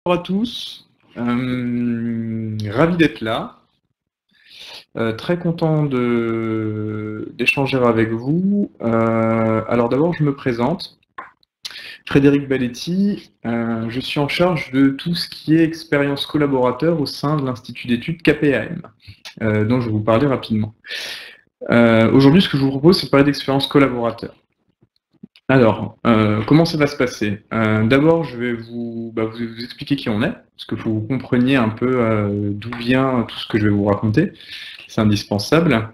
Bonjour à tous, ravi d'être là, très content d'échanger avec vous. Alors d'abord je me présente, Frédéric Balletti, je suis en charge de tout ce qui est expérience collaborateur au sein de l'Institut d'études KPAM, dont je vais vous parler rapidement. Aujourd'hui ce que je vous propose c'est de parler d'expérience collaborateur. Alors, comment ça va se passer? D'abord, je vais vous expliquer qui on est, parce qu'il faut que vous compreniez un peu d'où vient tout ce que je vais vous raconter. C'est indispensable.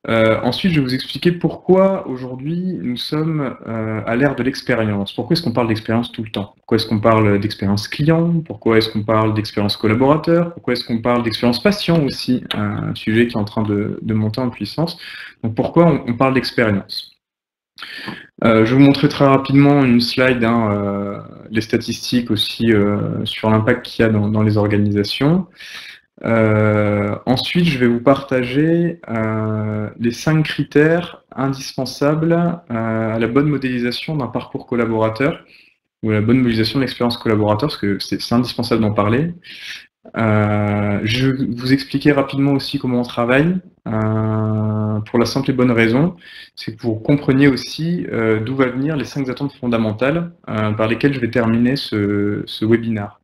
Ensuite, je vais vous expliquer pourquoi aujourd'hui nous sommes à l'ère de l'expérience. Pourquoi est-ce qu'on parle d'expérience tout le temps? Pourquoi est-ce qu'on parle d'expérience client? Pourquoi est-ce qu'on parle d'expérience collaborateur? Pourquoi est-ce qu'on parle d'expérience patient aussi? Un sujet qui est en train de monter en puissance. Donc pourquoi on parle d'expérience? Je vais vous montrer très rapidement une slide, les statistiques aussi sur l'impact qu'il y a dans les organisations. Ensuite, je vais vous partager les 5 critères indispensables à la bonne modélisation d'un parcours collaborateur, ou à la bonne modélisation de l'expérience collaborateur, parce que c'est indispensable d'en parler. Je vais vous expliquer rapidement aussi comment on travaille, pour la simple et bonne raison, c'est que vous compreniez aussi d'où va venir les 5 attentes fondamentales par lesquelles je vais terminer ce webinaire.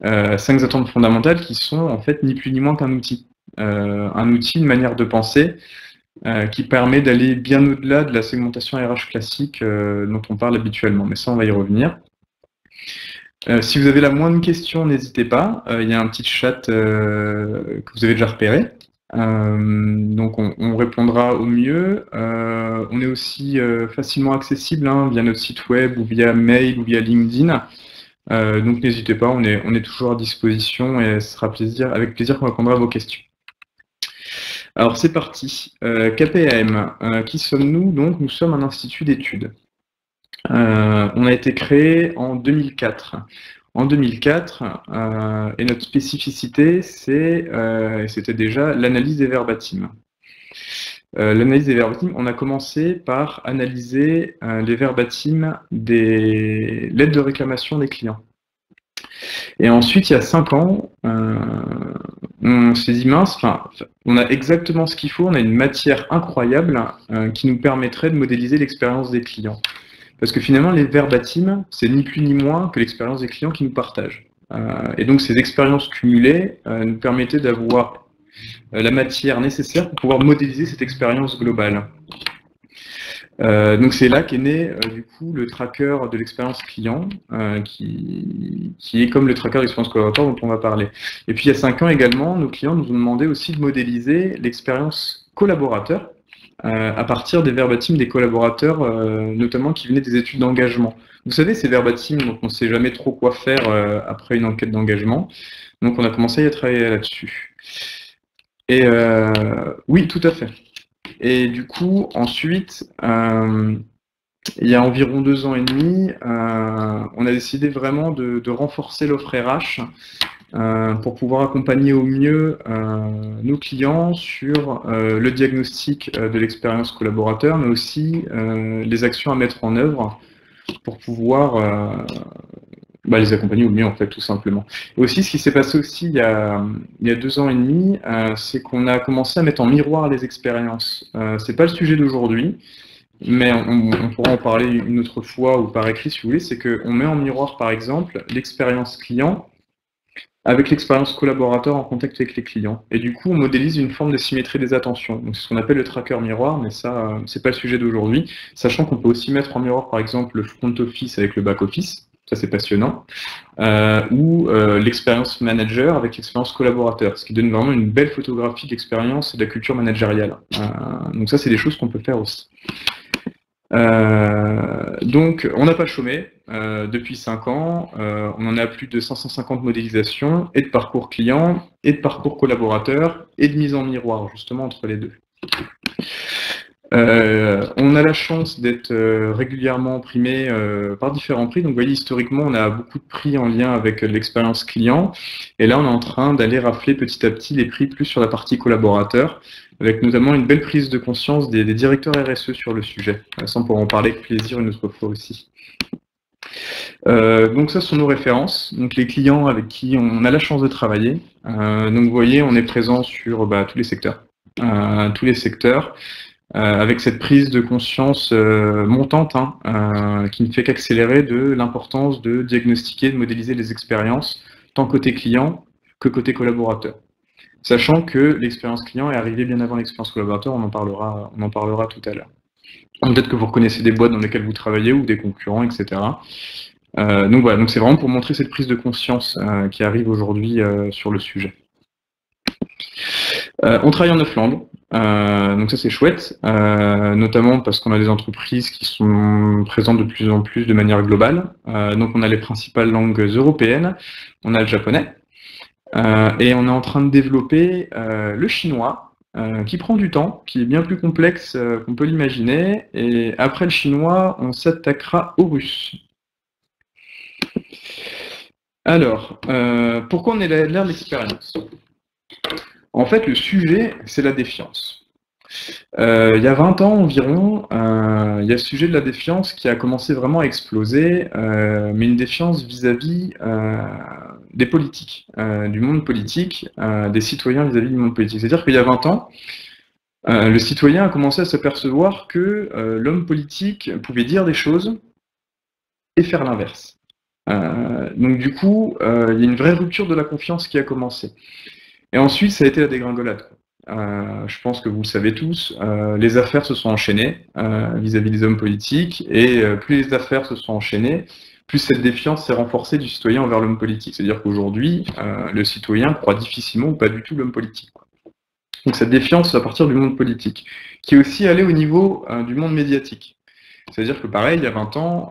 5 attentes fondamentales qui sont en fait ni plus ni moins qu'un outil. Un outil, une manière de penser qui permet d'aller bien au-delà de la segmentation RH classique dont on parle habituellement, mais ça on va y revenir. Si vous avez la moindre question, n'hésitez pas. Il y a un petit chat que vous avez déjà repéré. Donc on répondra au mieux. On est aussi facilement accessible via notre site web ou via mail ou via LinkedIn. Donc n'hésitez pas, on est toujours à disposition et ce sera avec plaisir qu'on répondra à vos questions. Alors c'est parti. KPAM, qui sommes-nous? Donc nous sommes un institut d'études. On a été créé en 2004. En 2004, et notre spécificité, c'était déjà l'analyse des verbatims. L'analyse des verbatims, on a commencé par analyser les verbatims des lettres de réclamation des clients. Et ensuite, il y a 5 ans, on s'est dit mince, on a exactement ce qu'il faut, on a une matière incroyable qui nous permettrait de modéliser l'expérience des clients. Parce que finalement, les verbatims, c'est ni plus ni moins que l'expérience des clients qui nous partagent. Et donc, ces expériences cumulées nous permettaient d'avoir la matière nécessaire pour pouvoir modéliser cette expérience globale. Donc, c'est là qu'est né, du coup, le tracker de l'expérience client, qui est comme le tracker de l'expérience collaborateur dont on va parler. Et puis, il y a 5 ans également, nos clients nous ont demandé aussi de modéliser l'expérience collaborateur, à partir des verbatims des collaborateurs, notamment qui venaient des études d'engagement. Vous savez, ces verbatims dont on ne sait jamais trop quoi faire après une enquête d'engagement. Donc on a commencé à travailler là-dessus. Et oui, tout à fait. Et du coup, ensuite, il y a environ 2 ans et demi, on a décidé vraiment de renforcer l'offre RH pour pouvoir accompagner au mieux nos clients sur le diagnostic de l'expérience collaborateur, mais aussi les actions à mettre en œuvre pour pouvoir les accompagner au mieux, en fait, tout simplement. Et aussi, ce qui s'est passé aussi il y a 2 ans et demi, c'est qu'on a commencé à mettre en miroir les expériences. C'est pas le sujet d'aujourd'hui, mais on pourra en parler une autre fois ou par écrit si vous voulez, c'est qu'on met en miroir, par exemple, l'expérience client avec l'expérience collaborateur en contact avec les clients. Et du coup, on modélise une forme de symétrie des attentions. Donc, c'est ce qu'on appelle le tracker miroir, mais ça, c'est pas le sujet d'aujourd'hui. Sachant qu'on peut aussi mettre en miroir, par exemple, le front office avec le back office. Ça, c'est passionnant. Ou l'expérience manager avec l'expérience collaborateur, ce qui donne vraiment une belle photographie de l'expérience et de la culture managériale. Donc ça, c'est des choses qu'on peut faire aussi. Donc, on n'a pas chômé depuis 5 ans. On en a plus de 550 modélisations et de parcours client, et de parcours collaborateur, et de mise en miroir, justement, entre les deux. On a la chance d'être régulièrement primé par différents prix. Donc, vous voyez, historiquement, on a beaucoup de prix en lien avec l'expérience client. Et là, on est en train d'aller rafler petit à petit les prix plus sur la partie collaborateur, avec notamment une belle prise de conscience des directeurs RSE sur le sujet. Ça, on pourra en parler avec plaisir une autre fois aussi. Donc ça, ce sont nos références, donc les clients avec qui on a la chance de travailler. Donc vous voyez, on est présent sur tous les secteurs. Avec cette prise de conscience montante qui ne fait qu'accélérer de l'importance de diagnostiquer, de modéliser les expériences, tant côté client que côté collaborateur. Sachant que l'expérience client est arrivée bien avant l'expérience collaborateur, on en parlera tout à l'heure. Peut-être que vous reconnaissez des boîtes dans lesquelles vous travaillez ou des concurrents, etc. Donc voilà, donc c'est vraiment pour montrer cette prise de conscience qui arrive aujourd'hui sur le sujet. On travaille en 9 langues, donc ça c'est chouette, notamment parce qu'on a des entreprises qui sont présentes de plus en plus de manière globale. Donc on a les principales langues européennes, on a le japonais, et on est en train de développer le chinois, qui prend du temps, qui est bien plus complexe qu'on peut l'imaginer, et après le chinois, on s'attaquera au russe. Alors, pourquoi on est à l'ère de l'expérience? En fait, le sujet, c'est la défiance. Il y a 20 ans environ, il y a ce sujet de la défiance qui a commencé vraiment à exploser, mais une défiance vis-à-vis des politiques, du monde politique, des citoyens vis-à-vis du monde politique. C'est-à-dire qu'il y a 20 ans, le citoyen a commencé à s'apercevoir que l'homme politique pouvait dire des choses et faire l'inverse. Donc du coup, il y a une vraie rupture de la confiance qui a commencé. Et ensuite, ça a été la dégringolade. Je pense que vous le savez tous, les affaires se sont enchaînées vis-à-vis des hommes politiques, et plus les affaires se sont enchaînées, plus cette défiance s'est renforcée du citoyen envers l'homme politique. C'est-à-dire qu'aujourd'hui, le citoyen croit difficilement ou pas du tout l'homme politique. Donc cette défiance à partir du monde politique, qui est aussi allée au niveau du monde médiatique. C'est-à-dire que pareil, il y a 20 ans,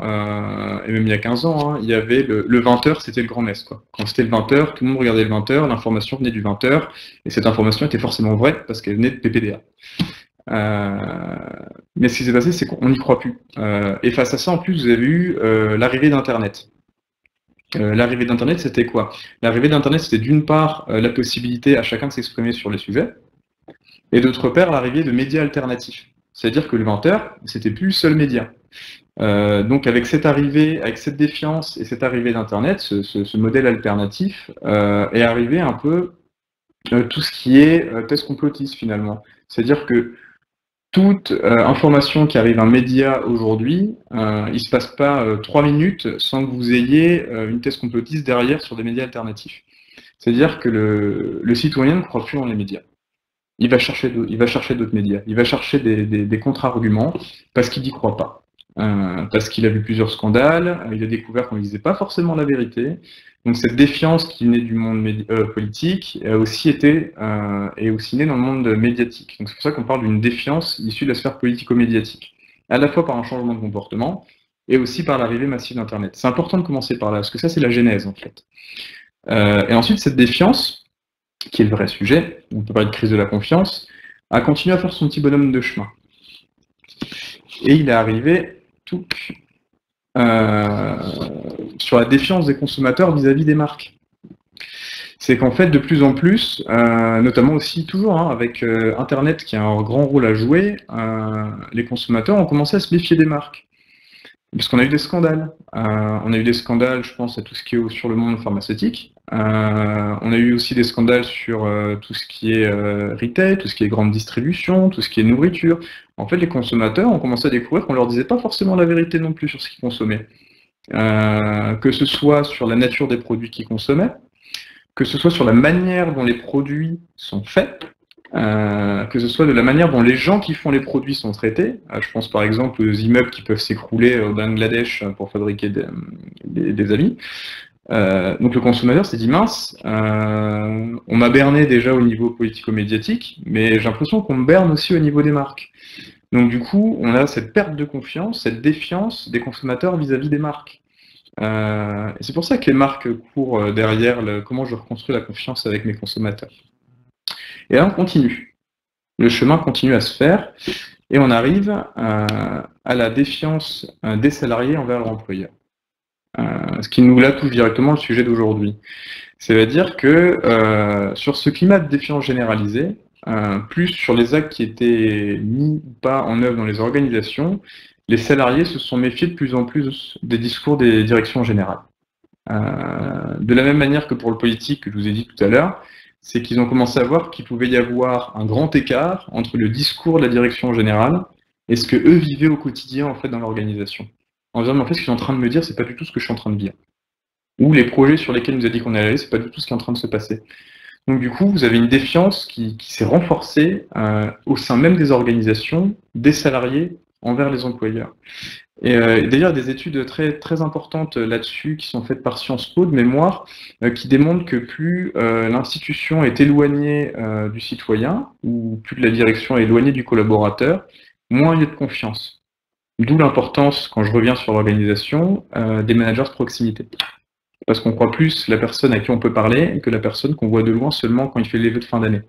et même il y a 15 ans, il y avait le 20h, c'était le grand mess, quoi. Quand c'était le 20h, tout le monde regardait le 20h, l'information venait du 20h, et cette information était forcément vraie, parce qu'elle venait de PPDA. Mais ce qui s'est passé, c'est qu'on n'y croit plus. Et face à ça, en plus, vous avez eu l'arrivée d'Internet. L'arrivée d'Internet, c'était quoi? L'arrivée d'Internet, c'était d'une part la possibilité à chacun de s'exprimer sur les sujets, et d'autre part, l'arrivée de médias alternatifs. C'est-à-dire que le 20h, c'était plus le seul média. Donc avec cette arrivée, avec cette défiance et cette arrivée d'Internet, ce modèle alternatif est arrivé un peu tout ce qui est thèse complotiste finalement. C'est-à-dire que toute information qui arrive à un média aujourd'hui, il ne se passe pas 3 minutes sans que vous ayez une thèse complotiste derrière sur des médias alternatifs. C'est-à-dire que le citoyen ne croit plus en les médias. Il va chercher d'autres médias, il va chercher des contre-arguments parce qu'il n'y croit pas. Parce qu'il a vu plusieurs scandales, il a découvert qu'on ne disait pas forcément la vérité. Donc cette défiance qui naît du monde politique est aussi née dans le monde médiatique. Donc c'est pour ça qu'on parle d'une défiance issue de la sphère politico-médiatique, à la fois par un changement de comportement et aussi par l'arrivée massive d'Internet. C'est important de commencer par là, parce que ça c'est la genèse en fait. Et ensuite cette défiance, qui est le vrai sujet, on peut parler de crise de la confiance, a continué à faire son petit bonhomme de chemin. Et il est arrivé sur la défiance des consommateurs vis-à-vis des marques. C'est qu'en fait, de plus en plus, notamment aussi toujours avec Internet qui a un grand rôle à jouer, les consommateurs ont commencé à se méfier des marques. Parce qu'on a eu des scandales. On a eu des scandales, je pense, à tout ce qui est sur le monde pharmaceutique. On a eu aussi des scandales sur tout ce qui est retail, tout ce qui est grande distribution, tout ce qui est nourriture. En fait, les consommateurs ont commencé à découvrir qu'on leur disait pas forcément la vérité non plus sur ce qu'ils consommaient. Que ce soit sur la nature des produits qu'ils consommaient, que ce soit sur la manière dont les produits sont faits, que ce soit de la manière dont les gens qui font les produits sont traités. Je pense par exemple aux immeubles qui peuvent s'écrouler au Bangladesh pour fabriquer des habits. Donc le consommateur s'est dit mince, on m'a berné déjà au niveau politico-médiatique, mais j'ai l'impression qu'on me berne aussi au niveau des marques. Donc du coup, on a cette perte de confiance, cette défiance des consommateurs vis-à-vis des marques. Et c'est pour ça que les marques courent derrière comment je reconstruis la confiance avec mes consommateurs. Et là, on continue. Le chemin continue à se faire, et on arrive à la défiance des salariés envers leur employeur. Ce qui nous là touche directement le sujet d'aujourd'hui. C'est-à-dire que sur ce climat de défiance généralisée, plus sur les actes qui étaient mis ou pas en œuvre dans les organisations, les salariés se sont méfiés de plus en plus des discours des directions générales. De la même manière que pour le politique, que je vous ai dit tout à l'heure, c'est qu'ils ont commencé à voir qu'il pouvait y avoir un grand écart entre le discours de la direction générale et ce que eux vivaient au quotidien en fait dans l'organisation. En disant, mais en fait, ce qu'ils sont en train de me dire, c'est pas du tout ce que je suis en train de dire. Ou les projets sur lesquels il nous a dit qu'on allait aller, c'est pas du tout ce qui est en train de se passer. Donc du coup, vous avez une défiance qui s'est renforcée au sein même des organisations, des salariés envers les employeurs. Et d'ailleurs, il y a des études très, très importantes là-dessus qui sont faites par Sciences Po de mémoire, qui démontrent que plus l'institution est éloignée du citoyen, ou plus la direction est éloignée du collaborateur, moins il y a de confiance. D'où l'importance, quand je reviens sur l'organisation, des managers de proximité. Parce qu'on croit plus la personne à qui on peut parler que la personne qu'on voit de loin seulement quand il fait les vœux de fin d'année.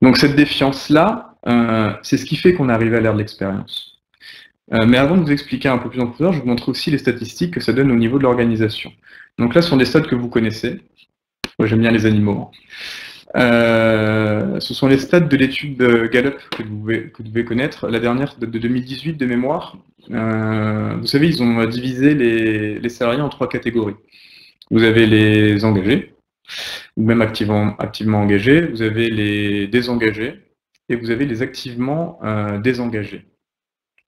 Donc cette défiance-là, c'est ce qui fait qu'on arrive à l'ère de l'expérience. Mais avant de vous expliquer un peu plus en profondeur, je vais vous montrer aussi les statistiques que ça donne au niveau de l'organisation. Donc là, ce sont des stats que vous connaissez. Moi, j'aime bien les animaux. Ce sont les stats de l'étude de Gallup que vous devez connaître. La dernière date de 2018 de mémoire. Vous savez, ils ont divisé les salariés en 3 catégories. Vous avez les engagés, ou même activement engagés. Vous avez les désengagés et vous avez les activement désengagés.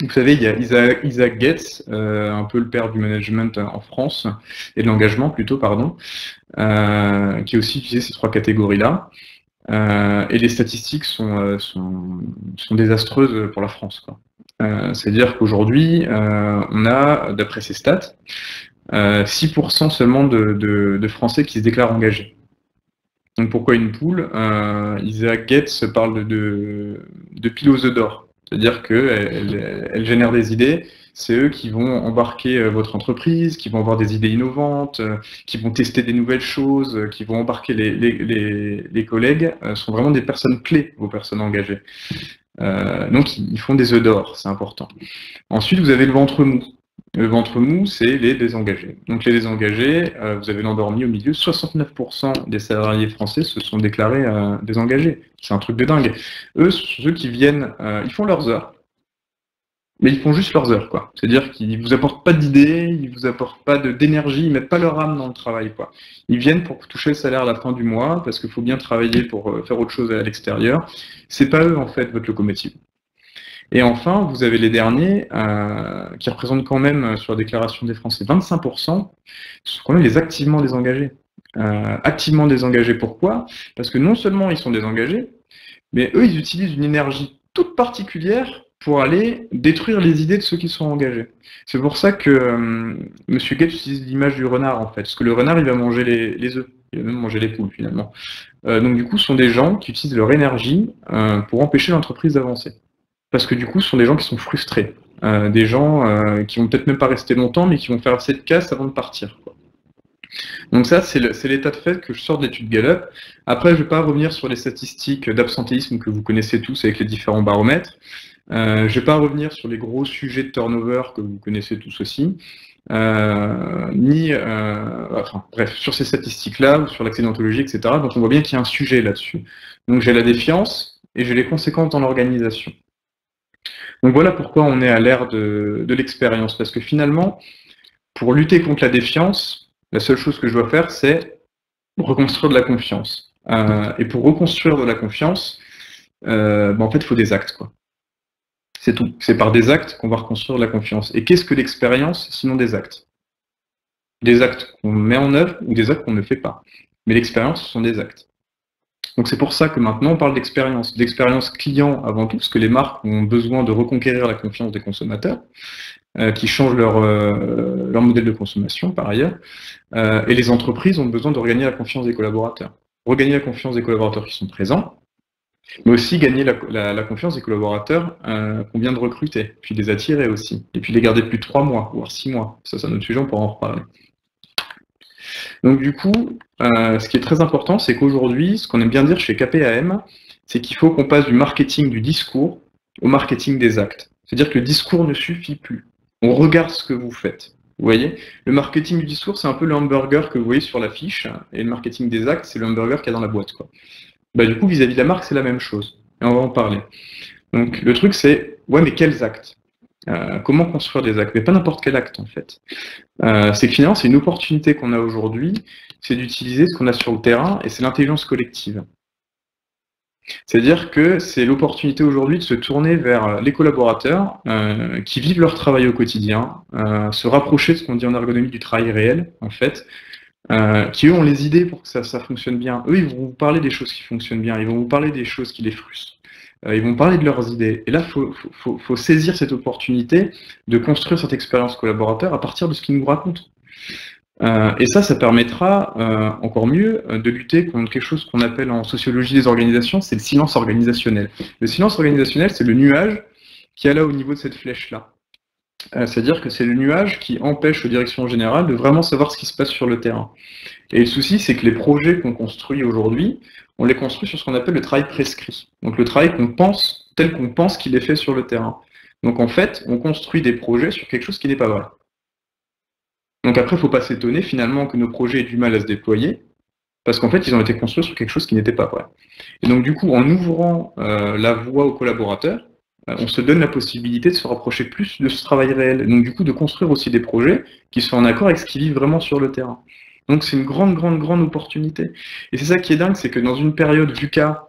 Vous savez, il y a Isaac Getz, un peu le père du management en France, et de l'engagement plutôt, pardon, qui a aussi utilisé ces 3 catégories-là. Et les statistiques sont désastreuses pour la France, quoi. C'est-à-dire qu'aujourd'hui, on a, d'après ces stats, 6% seulement de Français qui se déclarent engagés. Donc pourquoi une poule? Isaac Getz parle de pile aux œufs d'or. C'est-à-dire qu'elle génère des idées, c'est eux qui vont embarquer votre entreprise, qui vont avoir des idées innovantes, qui vont tester des nouvelles choses, qui vont embarquer les collègues, sont vraiment des personnes clés, vos personnes engagées. Donc ils font des œufs d'or, c'est important. Ensuite, vous avez le ventre mou. Le ventre mou, c'est les désengagés. Donc les désengagés, vous avez l'endormi au milieu, 69% des salariés français se sont déclarés désengagés. C'est un truc de dingue. Eux, ceux qui viennent, ils font leurs heures, mais ils font juste leurs heures, quoi. C'est-à-dire qu'ils vous apportent pas d'idées, ils vous apportent pas d'énergie, ils mettent pas leur âme dans le travail, quoi. Ils viennent pour toucher le salaire à la fin du mois, parce qu'il faut bien travailler pour faire autre chose à l'extérieur. C'est pas eux, en fait, votre locomotive. Et enfin, vous avez les derniers, qui représentent quand même, sur la déclaration des Français, 25%, ce sont quand même les activement désengagés. Activement désengagés, pourquoi? Parce que non seulement ils sont désengagés, mais eux, ils utilisent une énergie toute particulière pour aller détruire les idées de ceux qui sont engagés. C'est pour ça que M. Gates utilise l'image du renard, en fait, parce que le renard, il va manger les œufs, il va même manger les poules, finalement. Donc du coup, ce sont des gens qui utilisent leur énergie pour empêcher l'entreprise d'avancer. Parce que du coup, ce sont des gens qui sont frustrés. Des gens qui vont peut-être même pas rester longtemps, mais qui vont faire assez de casse avant de partir, quoi. Donc ça, c'est l'état de fait que je sors de l'étude Gallup. Après, je ne vais pas revenir sur les statistiques d'absentéisme que vous connaissez tous avec les différents baromètres. Je ne vais pas revenir sur les gros sujets de turnover que vous connaissez tous aussi. Enfin, bref, sur ces statistiques-là, ou sur l'accidentologie, etc. Donc on voit bien qu'il y a un sujet là-dessus. Donc j'ai la défiance et j'ai les conséquences dans l'organisation. Donc voilà pourquoi on est à l'ère de l'expérience, parce que finalement, pour lutter contre la défiance, la seule chose que je dois faire, c'est reconstruire de la confiance. Et pour reconstruire de la confiance, en fait, il faut des actes, quoi. C'est tout. C'est par des actes qu'on va reconstruire de la confiance. Et qu'est-ce que l'expérience, sinon des actes? Des actes qu'on met en œuvre ou des actes qu'on ne fait pas. Mais l'expérience, ce sont des actes. Donc c'est pour ça que maintenant on parle d'expérience client avant tout, parce que les marques ont besoin de reconquérir la confiance des consommateurs, qui changent leur modèle de consommation par ailleurs, et les entreprises ont besoin de regagner la confiance des collaborateurs. Regagner la confiance des collaborateurs qui sont présents, mais aussi gagner la confiance des collaborateurs qu'on vient de recruter, puis les attirer aussi, et puis les garder plus de 3 mois, voire 6 mois. Ça, c'est un autre sujet, on pourra en reparler. Donc du coup, ce qui est très important, c'est qu'aujourd'hui, ce qu'on aime bien dire chez KPAM, c'est qu'il faut qu'on passe du marketing du discours au marketing des actes. C'est-à-dire que le discours ne suffit plus. On regarde ce que vous faites. Vous voyez, le marketing du discours, c'est un peu le hamburger que vous voyez sur l'affiche, et le marketing des actes, c'est le hamburger qu'il y a dans la boîte, quoi. Du coup, vis-à-vis de la marque, c'est la même chose. Et on va en parler. Donc le truc, c'est, ouais, mais quels actes? Comment construire des actes? Mais pas n'importe quel acte, en fait. C'est que finalement, c'est une opportunité qu'on a aujourd'hui, c'est d'utiliser ce qu'on a sur le terrain, et c'est l'intelligence collective. C'est-à-dire que c'est l'opportunité aujourd'hui de se tourner vers les collaborateurs qui vivent leur travail au quotidien, se rapprocher de ce qu'on dit en ergonomie du travail réel, en fait, qui eux ont les idées pour que ça fonctionne bien. Eux, ils vont vous parler des choses qui fonctionnent bien, ils vont vous parler des choses qui les frustrent. Ils vont parler de leurs idées. Et là, faut saisir cette opportunité de construire cette expérience collaborateur à partir de ce qu'ils nous racontent. Et ça permettra encore mieux de lutter contre quelque chose qu'on appelle en sociologie des organisations, c'est le silence organisationnel. Le silence organisationnel, c'est le nuage qui est là au niveau de cette flèche-là. C'est-à-dire que c'est le nuage qui empêche aux directions générales de vraiment savoir ce qui se passe sur le terrain. Et le souci, c'est que les projets qu'on construit aujourd'hui, on les construit sur ce qu'on appelle le travail prescrit. Donc le travail qu'on pense, tel qu'on pense qu'il est fait sur le terrain. Donc en fait, on construit des projets sur quelque chose qui n'est pas vrai. Donc après, il ne faut pas s'étonner finalement que nos projets aient du mal à se déployer, parce qu'en fait, ils ont été construits sur quelque chose qui n'était pas vrai. Et donc du coup, en ouvrant la voie aux collaborateurs, on se donne la possibilité de se rapprocher plus de ce travail réel. Donc du coup, de construire aussi des projets qui sont en accord avec ce qu'ils vivent vraiment sur le terrain. Donc c'est une grande opportunité. Et c'est ça qui est dingue, c'est que dans une période VUCA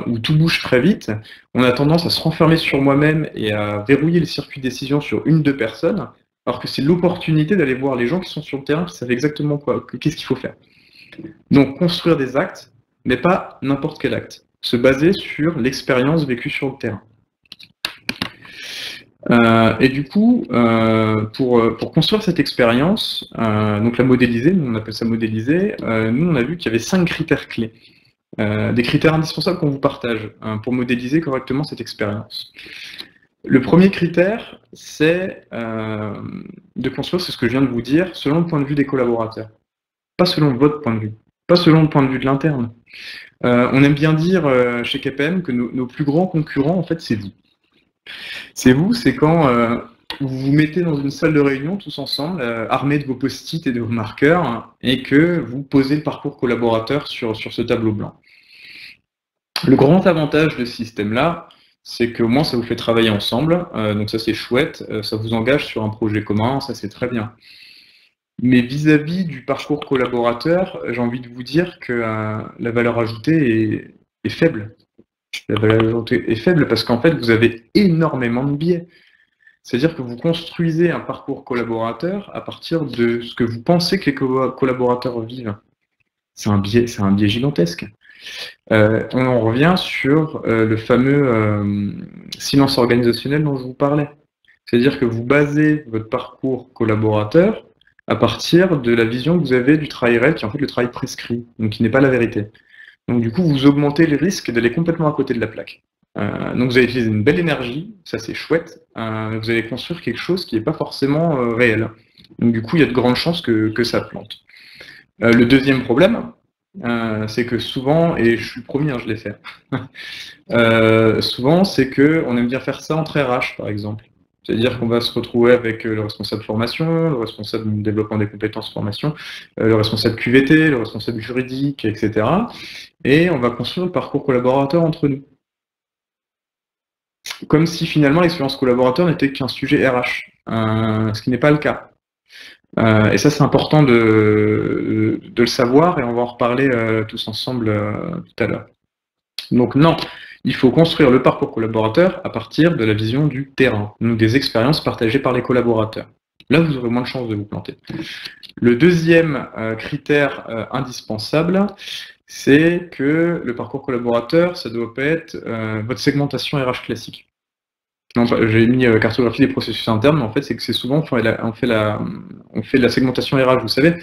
où tout bouge très vite, on a tendance à se renfermer sur moi-même et à verrouiller le circuit de décision sur une, deux personnes, alors que c'est l'opportunité d'aller voir les gens qui sont sur le terrain, qui savent exactement qu'est-ce qu'il faut faire. Donc construire des actes, mais pas n'importe quel acte. Se baser sur l'expérience vécue sur le terrain. Et du coup, pour construire cette expérience, donc la modéliser, nous on appelle ça modéliser, nous on a vu qu'il y avait 5 critères clés, des critères indispensables qu'on vous partage pour modéliser correctement cette expérience. Le premier critère, c'est de construire, c'est ce que je viens de vous dire, selon le point de vue des collaborateurs, pas selon votre point de vue, pas selon le point de vue de l'interne. On aime bien dire chez KPM que nos plus grands concurrents, en fait, c'est vous. C'est vous, c'est quand vous vous mettez dans une salle de réunion tous ensemble, armés de vos post-it et de vos marqueurs, et que vous posez le parcours collaborateur sur ce tableau blanc. Le grand avantage de ce système-là, c'est qu'au moins ça vous fait travailler ensemble, donc ça c'est chouette, ça vous engage sur un projet commun, ça c'est très bien. Mais vis-à-vis du parcours collaborateur, j'ai envie de vous dire que la valeur ajoutée est faible. La valeur ajoutée est faible parce qu'en fait, vous avez énormément de biais. C'est-à-dire que vous construisez un parcours collaborateur à partir de ce que vous pensez que les collaborateurs vivent. C'est un biais gigantesque. On en revient sur le fameux silence organisationnel dont je vous parlais. C'est-à-dire que vous basez votre parcours collaborateur à partir de la vision que vous avez du travail réel, qui est en fait le travail prescrit, donc qui n'est pas la vérité. Donc du coup, vous augmentez le risque d'aller complètement à côté de la plaque. Donc vous allez utiliser une belle énergie, ça c'est chouette, vous allez construire quelque chose qui n'est pas forcément réel. Donc du coup, il y a de grandes chances que ça plante. Le deuxième problème, c'est que souvent, et je suis le premier, je l'ai fait, souvent c'est qu'on aime bien faire ça entre RH par exemple. C'est-à-dire qu'on va se retrouver avec le responsable formation, le responsable développement des compétences formation, le responsable QVT, le responsable juridique, etc. Et on va construire le parcours collaborateur entre nous. Comme si finalement l'expérience collaborateur n'était qu'un sujet RH, ce qui n'est pas le cas. Et ça c'est important de le savoir et on va en reparler tous ensemble tout à l'heure. Donc non, il faut construire le parcours collaborateur à partir de la vision du terrain, donc des expériences partagées par les collaborateurs. Là, vous aurez moins de chances de vous planter. Le deuxième critère indispensable, c'est que le parcours collaborateur, ça doit pas être votre segmentation RH classique. J'ai mis cartographie des processus internes, mais en fait, c'est que c'est souvent, on fait la segmentation RH, vous savez,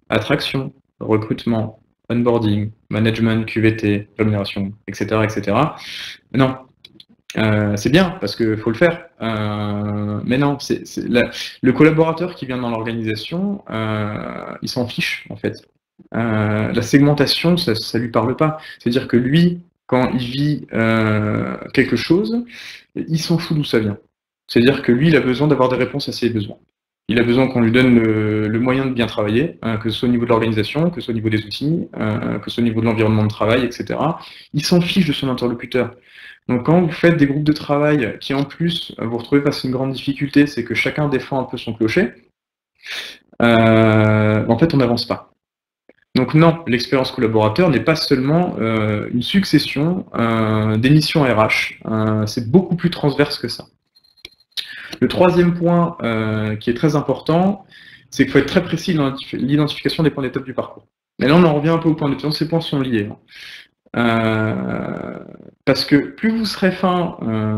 attraction, recrutement, onboarding, management, QVT, rémunération, etc., etc. Non, c'est bien parce qu'il faut le faire, mais non, le collaborateur qui vient dans l'organisation, il s'en fiche en fait. La segmentation, ça lui parle pas. C'est-à-dire que lui, quand il vit quelque chose, il s'en fout d'où ça vient. C'est-à-dire que lui, il a besoin d'avoir des réponses à ses besoins. Il a besoin qu'on lui donne le moyen de bien travailler, que ce soit au niveau de l'organisation, que ce soit au niveau des outils, que ce soit au niveau de l'environnement de travail, etc. Il s'en fiche de son interlocuteur. Donc quand vous faites des groupes de travail qui en plus vous retrouvez face à une grande difficulté, c'est que chacun défend un peu son clocher, en fait on n'avance pas. Donc non, l'expérience collaborateur n'est pas seulement une succession des missions RH, c'est beaucoup plus transverse que ça. Le troisième point qui est très important, c'est qu'il faut être très précis dans l'identification des points d'étape du parcours. Mais là, on en revient un peu au point d'étape, ces points sont liés. Parce que plus vous serez fin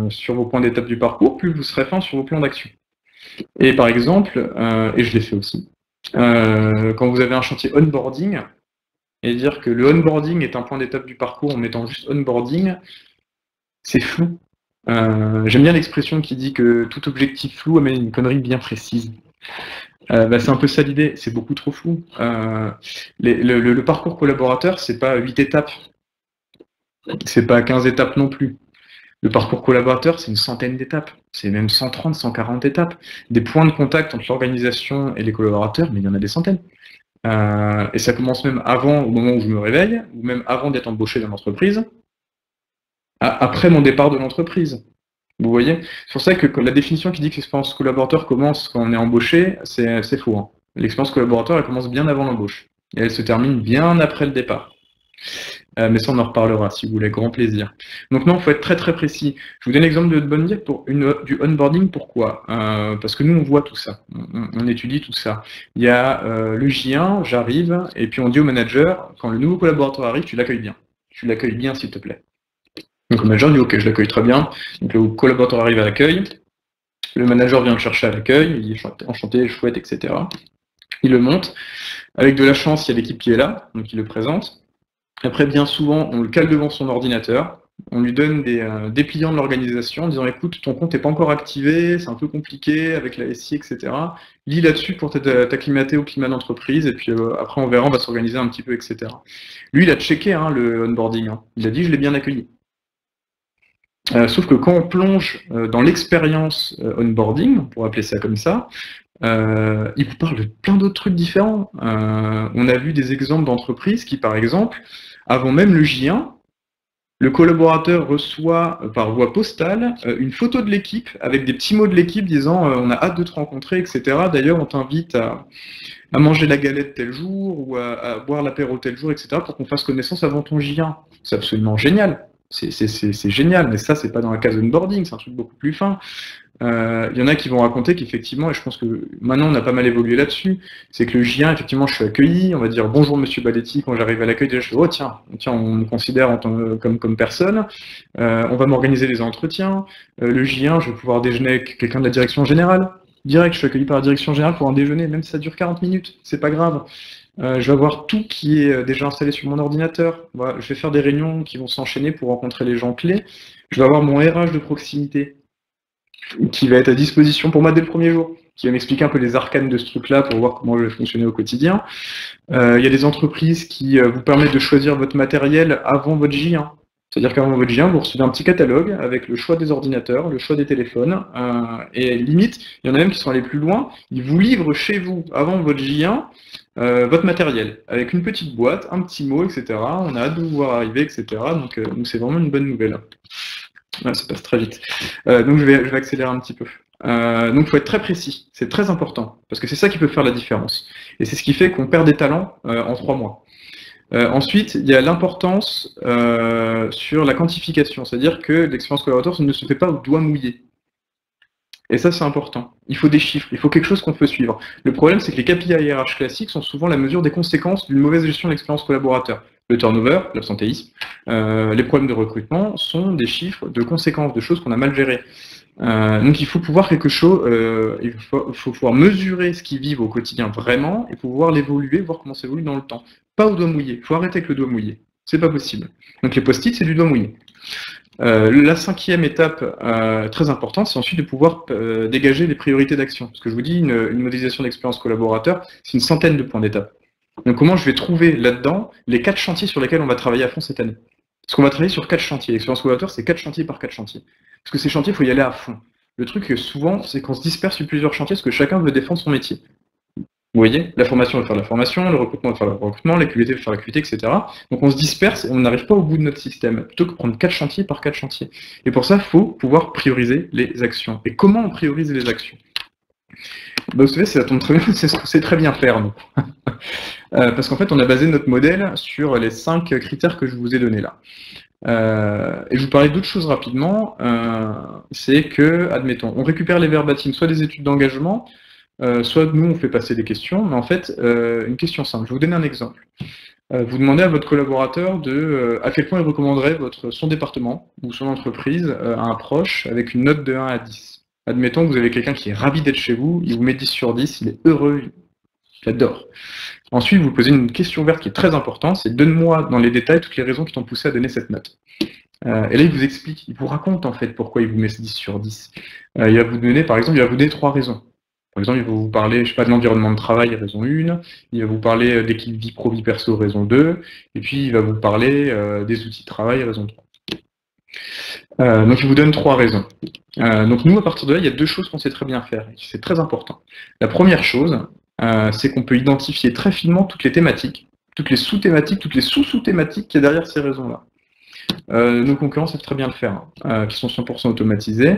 sur vos points d'étape du parcours, plus vous serez fin sur vos plans d'action. Et par exemple, et je l'ai fait aussi, quand vous avez un chantier onboarding, et dire que le onboarding est un point d'étape du parcours en mettant juste onboarding, c'est flou. J'aime bien l'expression qui dit que tout objectif flou amène une connerie bien précise. C'est un peu ça l'idée, c'est beaucoup trop flou. Le parcours collaborateur, c'est pas 8 étapes, c'est pas 15 étapes non plus. Le parcours collaborateur, c'est une centaine d'étapes, c'est même 130, 140 étapes. Des points de contact entre l'organisation et les collaborateurs, mais il y en a des centaines. Et ça commence même avant, au moment où je me réveille, ou même avant d'être embauché dans l'entreprise, après mon départ de l'entreprise. Vous voyez? C'est pour ça que la définition qui dit que l'expérience collaborateur commence quand on est embauché, c'est faux. Hein. L'expérience collaborateur, elle commence bien avant l'embauche. Et elle se termine bien après le départ. Mais ça, on en reparlera, si vous voulez, grand plaisir. Donc non, il faut être très très précis. Je vous donne l'exemple de Bondir pour du onboarding. Pourquoi? Parce que nous, on voit tout ça. On étudie tout ça. Il y a le J1, j'arrive, et puis on dit au manager, quand le nouveau collaborateur arrive, tu l'accueilles bien. Tu l'accueilles bien, s'il te plaît. Donc le manager dit ok, je l'accueille très bien. Donc le collaborateur arrive à l'accueil, le manager vient le chercher à l'accueil, il dit enchanté, chouette, etc. Il le monte. Avec de la chance, il y a l'équipe qui est là, donc il le présente. Après, bien souvent, on le cale devant son ordinateur, on lui donne des dépliants de l'organisation en disant écoute, ton compte n'est pas encore activé, c'est un peu compliqué avec la SI, etc. Lis là-dessus pour t'acclimater au climat d'entreprise, et puis après on verra, on va s'organiser un petit peu, etc. Lui, il a checké le onboarding, il a dit je l'ai bien accueilli. Sauf que quand on plonge dans l'expérience onboarding, on pourrait appeler ça comme ça, il vous parle de plein d'autres trucs différents. On a vu des exemples d'entreprises qui, par exemple, avant même le J1, le collaborateur reçoit par voie postale une photo de l'équipe avec des petits mots de l'équipe disant on a hâte de te rencontrer, etc. D'ailleurs, on t'invite à manger la galette tel jour ou à boire l'apéro tel jour, etc. pour qu'on fasse connaissance avant ton J1. C'est absolument génial. C'est génial, mais ça, c'est pas dans la case onboarding, c'est un truc beaucoup plus fin. Il y en a qui vont raconter qu'effectivement, et je pense que maintenant on a pas mal évolué là-dessus, c'est que le J1, effectivement, je suis accueilli, on va dire bonjour monsieur Baletti, quand j'arrive à l'accueil, déjà je fais oh tiens, on me considère comme personne, on va m'organiser les entretiens, le J1, je vais pouvoir déjeuner avec quelqu'un de la direction générale, direct, je suis accueilli par la direction générale pour un déjeuner, même si ça dure 40 minutes, c'est pas grave. Je vais avoir tout qui est déjà installé sur mon ordinateur. Voilà, je vais faire des réunions qui vont s'enchaîner pour rencontrer les gens clés. Je vais avoir mon RH de proximité qui va être à disposition pour moi dès le premier jour, qui va m'expliquer un peu les arcanes de ce truc-là pour voir comment je vais fonctionner au quotidien. Il y a des entreprises qui vous permettent de choisir votre matériel avant votre J1. C'est-à-dire qu'avant votre J1, vous recevez un petit catalogue avec le choix des ordinateurs, le choix des téléphones, et limite, il y en a même qui sont allés plus loin, ils vous livrent chez vous, avant votre J1, votre matériel, avec une petite boîte, un petit mot, etc. On a hâte de vous voir arriver, etc. Donc c'est vraiment une bonne nouvelle. Ouais, ça passe très vite. Donc je vais accélérer un petit peu. Donc il faut être très précis, c'est très important, parce que c'est ça qui peut faire la différence. Et c'est ce qui fait qu'on perd des talents en 3 mois. Ensuite, il y a l'importance sur la quantification, c'est-à-dire que l'expérience collaborateur ne se fait pas au doigt mouillé. Et ça, c'est important. Il faut des chiffres, il faut quelque chose qu'on peut suivre. Le problème, c'est que les KPI RH classiques sont souvent la mesure des conséquences d'une mauvaise gestion de l'expérience collaborateur. Le turnover, l'absentéisme, les problèmes de recrutement sont des chiffres de conséquences, de choses qu'on a mal gérées. Donc il faut pouvoir quelque chose, il faut pouvoir mesurer ce qu'ils vivent au quotidien vraiment et pouvoir l'évoluer, voir comment ça évolue dans le temps. Pas au doigt mouillé, il faut arrêter avec le doigt mouillé. C'est pas possible. Donc les post-it, c'est du doigt mouillé. La 5e étape très importante, c'est ensuite de pouvoir dégager les priorités d'action. Parce que je vous dis, une modélisation d'expérience collaborateur, c'est une centaine de points d'étape. Donc comment je vais trouver là-dedans les 4 chantiers sur lesquels on va travailler à fond cette année? Parce qu'on va travailler sur 4 chantiers. L'expérience collaborateur, c'est 4 chantiers par 4 chantiers. Parce que ces chantiers, il faut y aller à fond. le truc souvent, c'est qu'on se disperse sur plusieurs chantiers parce que chacun veut défendre son métier. Vous voyez, la formation veut faire la formation, le recrutement veut faire le recrutement, la QVT veut faire la QVT, etc. Donc on se disperse et on n'arrive pas au bout de notre système, plutôt que prendre 4 chantiers par 4 chantiers. Et pour ça, il faut pouvoir prioriser les actions. Et comment on priorise les actions? Vous savez, ça tombe très bien, c'est ce qu'on sait très bien faire, nous. Parce qu'en fait, on a basé notre modèle sur les 5 critères que je vous ai donnés là. Et je vous parlais d'autres choses rapidement, c'est que, admettons, on récupère les verbatims, soit des études d'engagement, soit nous on fait passer des questions, mais en fait, une question simple. Je vais vous donner un exemple. Vous demandez à votre collaborateur à quel point il recommanderait son département ou son entreprise à un proche avec une note de 1 à 10. Admettons que vous avez quelqu'un qui est ravi d'être chez vous, il vous met 10 sur 10, il est heureux, il adore. Ensuite, vous posez une question ouverte qui est très importante, c'est donne-moi dans les détails toutes les raisons qui t'ont poussé à donner cette note. Et là, il vous explique, il vous raconte en fait pourquoi il vous met 10 sur 10. Il va vous donner, par exemple, il va vous donner 3 raisons. Par exemple, il va vous parler, je sais pas, de l'environnement de travail, raison 1, il va vous parler d'équipe vie pro, vie perso, raison 2, et puis il va vous parler des outils de travail, raison 3. Donc il vous donne 3 raisons. Donc nous, à partir de là, il y a 2 choses qu'on sait très bien faire, et c'est très important. La première chose, c'est qu'on peut identifier très finement toutes les thématiques, toutes les sous-thématiques, toutes les sous-sous-thématiques qu'il y a derrière ces raisons-là. Nos concurrents savent très bien le faire, qui sont 100% automatisés.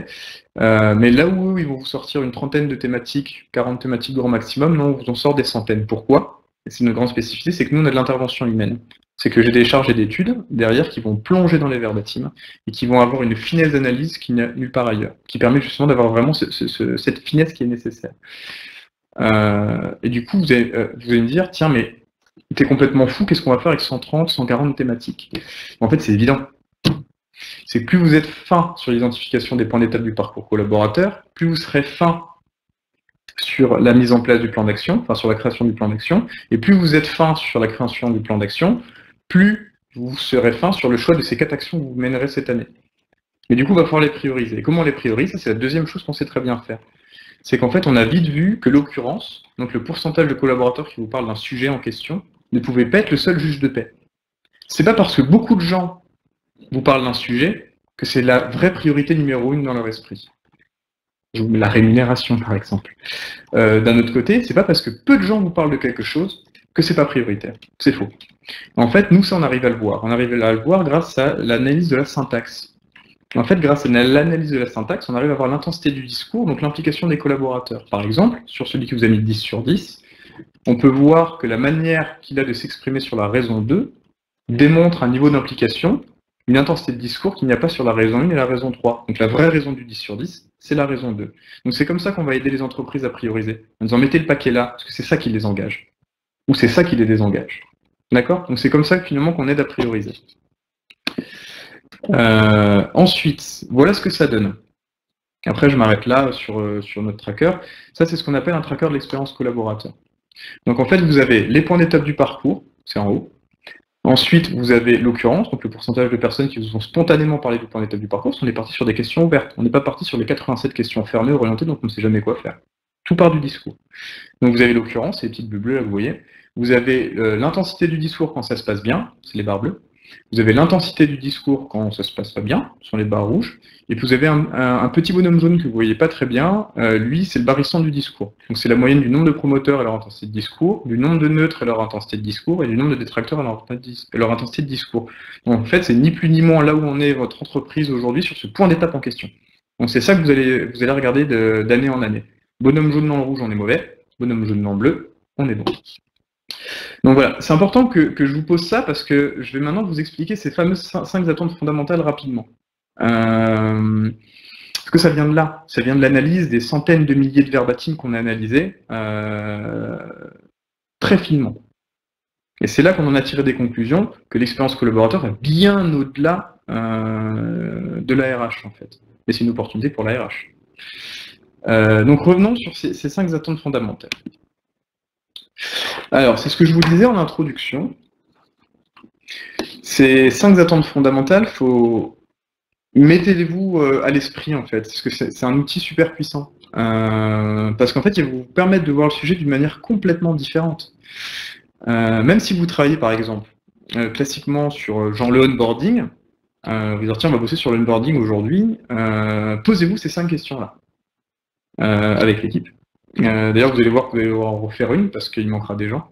Mais là où ils vont vous sortir une trentaine de thématiques, 40 thématiques grand maximum, non, on vous en sort des centaines. Pourquoi? C'est une grande spécificité, c'est que nous, on a de l'intervention humaine. C'est que j'ai des chargés d'études derrière qui vont plonger dans les verbatims et qui vont avoir une finesse d'analyse qu'il n'y a nulle part ailleurs, qui permet justement d'avoir vraiment cette finesse qui est nécessaire. Et du coup, vous allez me dire, tiens, mais t'es complètement fou, qu'est-ce qu'on va faire avec 130, 140 thématiques? En fait, c'est évident. C'est que plus vous êtes fin sur l'identification des points d'étape du parcours collaborateur, plus vous serez fin sur la mise en place du plan d'action, enfin sur la création du plan d'action, et plus vous êtes fin sur la création du plan d'action, plus vous serez fin sur le choix de ces 4 actions que vous mènerez cette année. Mais du coup, il va falloir les prioriser. Et comment on les priorise? Ça, c'est la deuxième chose qu'on sait très bien faire. C'est qu'en fait, on a vite vu que l'occurrence, donc le pourcentage de collaborateurs qui vous parlent d'un sujet en question, ne pouvait pas être le seul juge de paix. C'est pas parce que beaucoup de gens vous parlent d'un sujet que c'est la vraie priorité numéro 1 dans leur esprit. La rémunération, par exemple. D'un autre côté, c'est pas parce que peu de gens vous parlent de quelque chose que c'est pas prioritaire. C'est faux. En fait, nous, ça, on arrive à le voir. On arrive à le voir grâce à l'analyse de la syntaxe. En fait, grâce à l'analyse de la syntaxe, on arrive à voir l'intensité du discours, donc l'implication des collaborateurs. Par exemple, sur celui qui vous a mis 10 sur 10, on peut voir que la manière qu'il a de s'exprimer sur la raison 2 démontre un niveau d'implication, une intensité de discours qu'il n'y a pas sur la raison 1 et la raison 3. Donc la vraie raison du 10 sur 10, c'est la raison 2. Donc c'est comme ça qu'on va aider les entreprises à prioriser. En disant, mettez le paquet là, parce que c'est ça qui les engage. Ou c'est ça qui les désengage. D'accord? Donc c'est comme ça finalement qu'on aide à prioriser. Ensuite, voilà ce que ça donne. Après, je m'arrête là sur notre tracker. Ça, c'est ce qu'on appelle un tracker de l'expérience collaborateur. Donc en fait, vous avez les points d'étape du parcours, c'est en haut. Ensuite, vous avez l'occurrence, donc le pourcentage de personnes qui vous ont spontanément parlé du point d'étape du parcours. On est parti sur des questions ouvertes. On n'est pas parti sur les 87 questions fermées, orientées, donc on ne sait jamais quoi faire. Tout part du discours. Donc vous avez l'occurrence, les petites bulles bleues, là, vous voyez. Vous avez l'intensité du discours quand ça se passe bien, c'est les barres bleues. Vous avez l'intensité du discours quand ça se passe pas bien, ce sont les barres rouges. Et puis vous avez un petit bonhomme jaune que vous voyez pas très bien. Lui, c'est le barycentre du discours. Donc c'est la moyenne du nombre de promoteurs et leur intensité de discours, du nombre de neutres et leur intensité de discours, et du nombre de détracteurs et leur intensité de discours. Donc en fait, c'est ni plus ni moins là où on est votre entreprise aujourd'hui sur ce point d'étape en question. Donc c'est ça que vous allez regarder d'année en année. Bonhomme jaune dans le rouge, on est mauvais. Bonhomme jaune dans le bleu, on est bon. Donc voilà, c'est important que je vous pose ça parce que je vais maintenant vous expliquer ces fameuses 5 attentes fondamentales rapidement. Parce que ça vient de là, ça vient de l'analyse des centaines de milliers de verbatims qu'on a analysés très finement. Et c'est là qu'on en a tiré des conclusions que l'expérience collaborateur est bien au-delà de la RH en fait. Mais c'est une opportunité pour la RH. Donc revenons sur ces 5 attentes fondamentales. Alors, c'est ce que je vous disais en introduction. Ces 5 attentes fondamentales, mettez-les-vous à l'esprit en fait, parce que c'est un outil super puissant. Parce qu'en fait, il va vous permettre de voir le sujet d'une manière complètement différente. Même si vous travaillez par exemple classiquement sur genre le onboarding, vous dire tiens, on va bosser sur l'onboarding aujourd'hui, posez-vous ces 5 questions-là. avec l'équipe. D'ailleurs, vous allez voir que vous allez devoir en refaire une parce qu'il manquera des gens.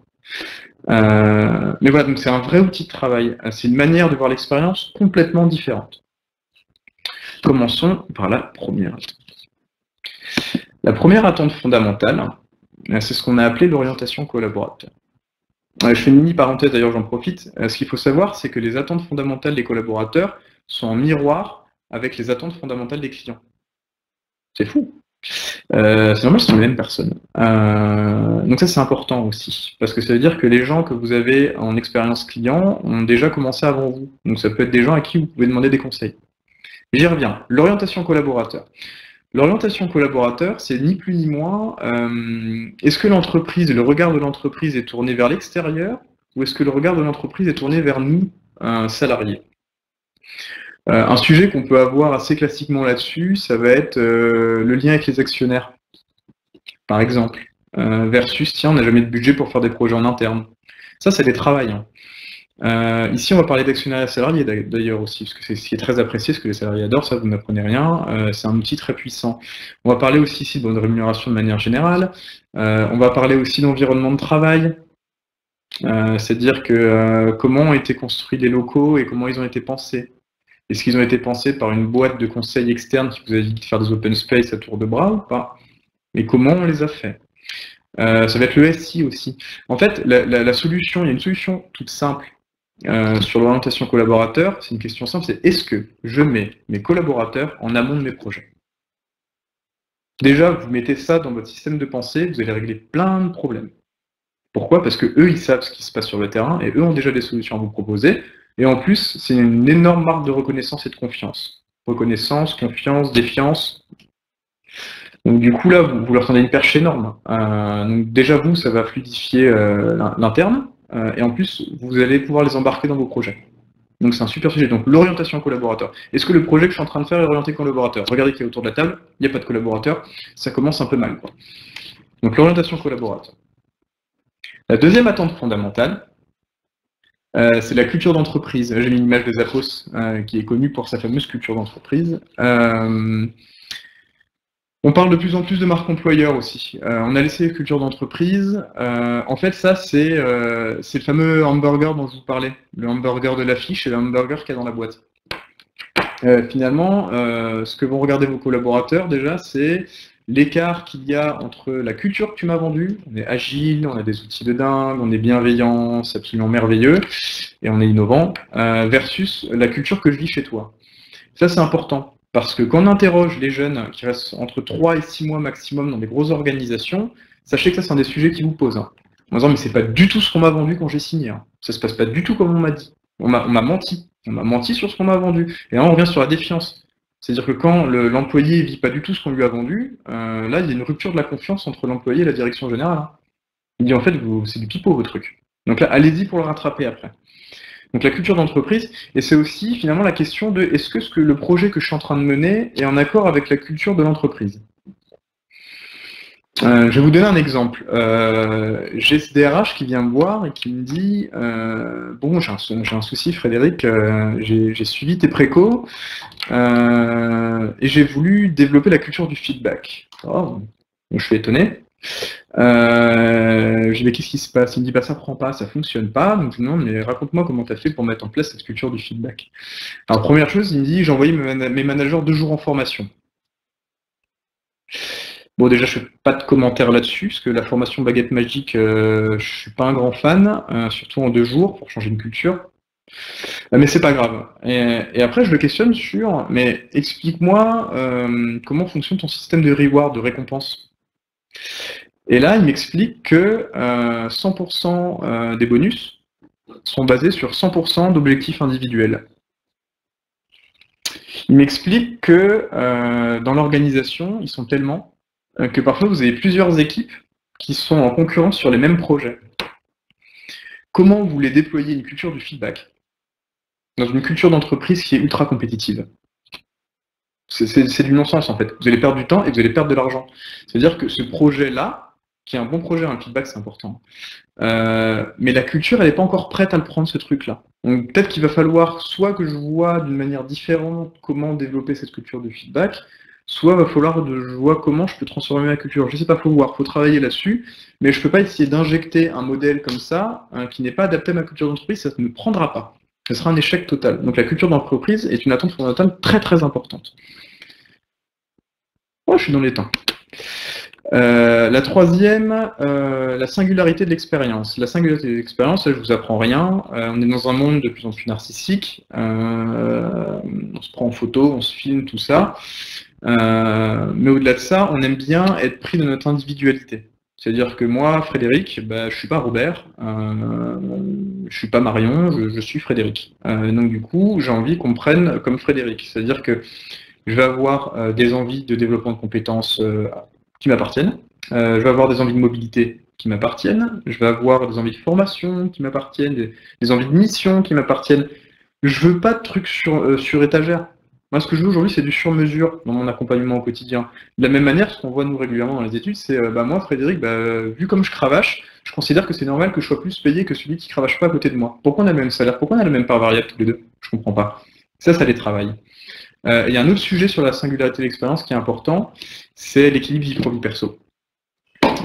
Mais voilà, donc c'est un vrai outil de travail. C'est une manière de voir l'expérience complètement différente. Commençons par la première attente. La première attente fondamentale, c'est ce qu'on a appelé l'orientation collaborateur. Je fais une mini parenthèse, d'ailleurs j'en profite. Ce qu'il faut savoir, c'est que les attentes fondamentales des collaborateurs sont en miroir avec les attentes fondamentales des clients. C'est fou. C'est normal, ce sont les mêmes personnes. Donc ça, c'est important aussi, parce que ça veut dire que les gens que vous avez en expérience client ont déjà commencé avant vous. Donc ça peut être des gens à qui vous pouvez demander des conseils. J'y reviens. L'orientation collaborateur. L'orientation collaborateur, c'est ni plus ni moins, est-ce que l'entreprise, le regard de l'entreprise est tourné vers l'extérieur, ou est-ce que le regard de l'entreprise est tourné vers nous, salariés? Un sujet qu'on peut avoir assez classiquement là-dessus, ça va être le lien avec les actionnaires, par exemple, versus, tiens, on n'a jamais de budget pour faire des projets en interne. Ça, c'est des travails. Ici, on va parler d'actionnariat salarié d'ailleurs aussi, parce que c'est ce qui est très apprécié, ce que les salariés adorent, ça vous n'apprenez rien, c'est un outil très puissant. On va parler aussi ici de bonne rémunération de manière générale, on va parler aussi d'environnement de travail, c'est-à-dire que comment ont été construits les locaux et comment ils ont été pensés. Est-ce qu'ils ont été pensés par une boîte de conseil externe qui vous a dit de faire des open space à tour de bras ou pas? Et comment on les a fait? Ça va être le SI aussi. En fait, la solution, il y a une solution toute simple sur l'orientation collaborateur. C'est une question simple, c'est est-ce que je mets mes collaborateurs en amont de mes projets? Déjà, vous mettez ça dans votre système de pensée, vous allez régler plein de problèmes. Pourquoi? Parce que eux, ils savent ce qui se passe sur le terrain et eux ont déjà des solutions à vous proposer. Et en plus, c'est une énorme marque de reconnaissance et de confiance. Reconnaissance, confiance, défiance. Donc du coup, là, vous leur tendez une perche énorme. Donc déjà, vous, ça va fluidifier l'interne. Et en plus, vous allez pouvoir les embarquer dans vos projets. Donc c'est un super sujet. Donc l'orientation collaborateur. Est-ce que le projet que je suis en train de faire est orienté collaborateur? Regardez qu'il y a autour de la table, il n'y a pas de collaborateur. Ça commence un peu mal, quoi. Donc l'orientation collaborateur. La deuxième attente fondamentale, c'est la culture d'entreprise. J'ai mis une image de Zappos, qui est connu pour sa fameuse culture d'entreprise. On parle de plus en plus de marque employeur aussi. On a laissé la culture d'entreprise. En fait, ça, c'est le fameux hamburger dont je vous parlais. Le hamburger de l'affiche et le hamburger qu'il y a dans la boîte. Finalement, ce que vont regarder vos collaborateurs, déjà, c'est l'écart qu'il y a entre la culture que tu m'as vendue, on est agile, on a des outils de dingue, on est bienveillant, c'est absolument merveilleux, et on est innovant, versus la culture que je vis chez toi. Ça, c'est important, parce que quand on interroge les jeunes qui restent entre 3 et 6 mois maximum dans des grosses organisations, sachez que ça, c'est un des sujets qui vous posent. En disant, mais c'est pas du tout ce qu'on m'a vendu quand j'ai signé. Ça se passe pas du tout comme on m'a dit. On m'a menti. On m'a menti sur ce qu'on m'a vendu. Et là, on revient sur la défiance. C'est-à-dire que quand l'employé vit pas du tout ce qu'on lui a vendu, là, il y a une rupture de la confiance entre l'employé et la direction générale. Il dit, en fait, c'est du pipeau, vos trucs. Donc là, allez-y pour le rattraper après. Donc la culture d'entreprise, et c'est aussi finalement la question de est-ce que le projet que je suis en train de mener est en accord avec la culture de l'entreprise. Je vais vous donner un exemple. J'ai ce DRH qui vient me voir et qui me dit bon, j'ai un souci, Frédéric, j'ai suivi tes précos et j'ai voulu développer la culture du feedback. Oh, je suis étonné. Je dis mais qu'est-ce qui se passe? Il me dit bah ça prend pas, ça fonctionne pas. Donc je lui demande mais raconte-moi comment tu as fait pour mettre en place cette culture du feedback. Alors première chose, il me dit j'ai envoyé mes managers 2 jours en formation. Bon, déjà, je fais pas de commentaires là-dessus, parce que la formation baguette magique, je suis pas un grand fan, surtout en 2 jours, pour changer une culture. Mais c'est pas grave. Et après, je le questionne sur, mais explique-moi comment fonctionne ton système de reward, de récompense. Et là, il m'explique que 100% des bonus sont basés sur 100% d'objectifs individuels. Il m'explique que dans l'organisation, ils sont tellement que parfois vous avez plusieurs équipes qui sont en concurrence sur les mêmes projets. Comment vous voulez déployer une culture du feedback dans une culture d'entreprise qui est ultra compétitive? C'est du non-sens en fait. Vous allez perdre du temps et vous allez perdre de l'argent. C'est-à-dire que ce projet-là, qui est un bon projet, un feedback c'est important, mais la culture elle n'est pas encore prête à le prendre ce truc-là. Donc peut-être qu'il va falloir soit que je vois d'une manière différente comment développer cette culture de feedback, soit il va falloir que je vois comment je peux transformer ma culture. Je sais pas, faut voir, faut travailler là-dessus, mais je peux pas essayer d'injecter un modèle comme ça, qui n'est pas adapté à ma culture d'entreprise, ça ne prendra pas. Ce sera un échec total. Donc la culture d'entreprise est une attente fondamentale très très importante. Oh, je suis dans les temps. La troisième, la singularité de l'expérience. La singularité de l'expérience, là, je vous apprends rien. On est dans un monde de plus en plus narcissique. On se prend en photo, on se filme, tout ça. Mais au-delà de ça, on aime bien être pris de notre individualité. C'est-à-dire que moi, Frédéric, je suis pas Robert, je suis pas Marion, je suis Frédéric. Donc du coup, j'ai envie qu'on me prenne comme Frédéric. C'est-à-dire que je vais avoir des envies de développement de compétences qui m'appartiennent. Je vais avoir des envies de mobilité qui m'appartiennent. Je vais avoir des envies de formation qui m'appartiennent, des envies de mission qui m'appartiennent. Je veux pas de trucs sur étagère. Moi, ce que je veux aujourd'hui, c'est du sur-mesure dans mon accompagnement au quotidien. De la même manière, ce qu'on voit nous régulièrement dans les études, c'est moi, Frédéric, vu comme je cravache, je considère que c'est normal que je sois plus payé que celui qui cravache pas à côté de moi. Pourquoi on a le même salaire? Pourquoi on a la même part variable tous les deux? Je comprends pas. Ça les travaille. Il y a un autre sujet sur la singularité de l'expérience qui est important, c'est l'équilibre vie pro-vie perso.